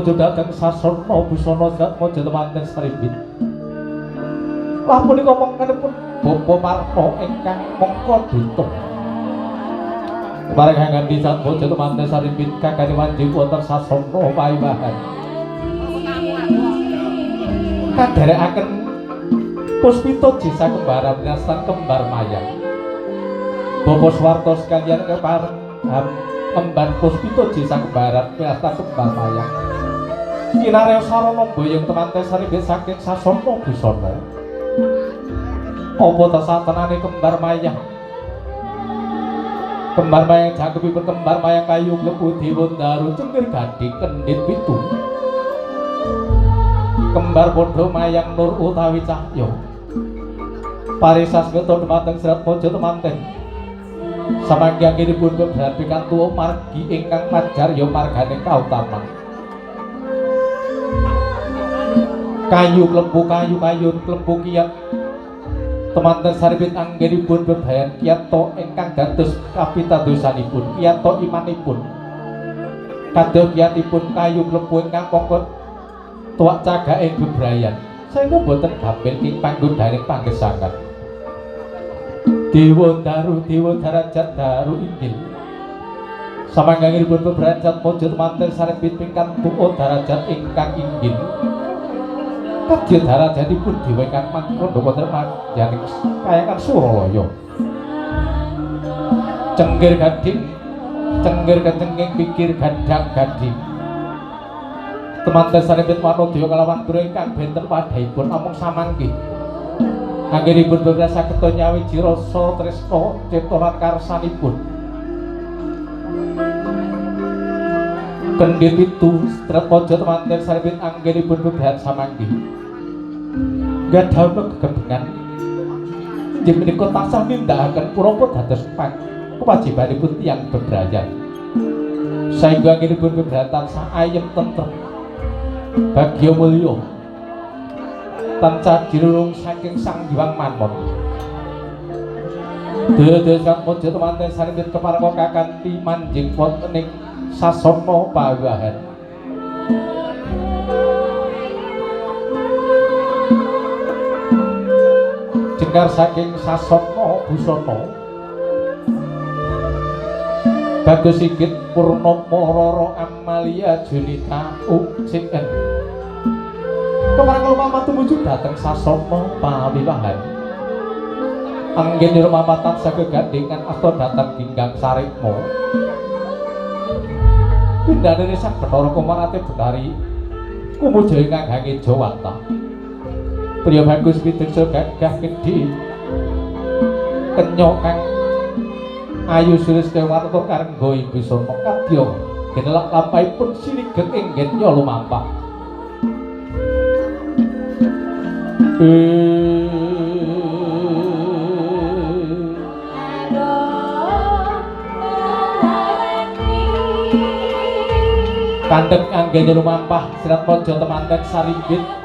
tumuju dhateng sasana busana Jatmaja temanten Sarimbit. Lah punika mangkenipun Bapa Marta ingkang mangka duta. Marang ngandi Jatmaja temanten Sarimbit kakane wanjing wonten sasana pawiwahan. Kadherekaken Puspita Jesa kembaran winastan kembar mayang. Bapa Swarta sekaliyan kepareng kembar Puspita Jesa kembaran winastan kembar mayang. Kinarya sarana boyong temanten Sarimbit saking sasana busana. Apa tesatenane kembar mayang? Kembar mayang jangkepipun kembar mayang kayu klebu dewa daru cengkir gadhing kendhit pitu. Kembar padha mayang nur utawi cahya. Parisas ngetun dumateng Jatmaja temanten. Samangkyanipun kebran pikantuk margi ingkang majar ya margane kautaman. Kayu kayun klebu kiyat temanten Sarimbit anggenipun bebayan kiyata ingkang dados kapitadosanipun kiyata imanipun. Kadya kiyatipun kayu klebu ingkang pokon tuwak cagake bebrayan saengga boten gampil ing panggodaning panggesangan. Dewa daru dewa darajat daru inggil. Samangkyanipun bebrayan Jatmaja temanten Sarimbit pingkang tuwa darajat ingkang inggil. Kadya darajatipun dewa ingkang mangkanda wonten manjaning kayangan Suralaya. Cengkir gadhing, cengkir kecengking pikir gadhang-gadhing. Temanten Sarimbit Wanodya kalawan Dura ingkang benten padhaipun namung samangke. Anggenipun beberas saged nyawiji rasa tresna cipta karsanipun. Kendhit pitu Jatmaja temanten Sarimbit anggenipun beberan samangke. Gadhaha gegebengan inggih menika tansah nindakaken purapa dados kewajibanipun tiyang bebrayan. Saengga anggenipun beberan tansah ayem tentrem bagya mulya tansah dirurung saking Sang Hyang Mamon. Daya Jatmaja temanten Sarimbit kepareng kakanthi manjing wonten ing sasana pawiwahan. Jengkar saking sasana busana Bagus Sigit Purnama Rara Amalia Junita Ucen. Kemarang lumamah tumuju dhateng sasana pawiwahan. Anggen lumamah tansah gegandhengan asta dhateng Ginggang Sarikma. Pindhane Sang Bathara Kumarate Betari kumuja ingkang Hange Jawata. Priya bagus pituksa gagah gedhe kenya kang ayu siris kewarta karengga ing busana kadya ginelak lampahipun siniget inggen lumampah. Kandheng anggen lumampah Jatmaja temanten Sarimbit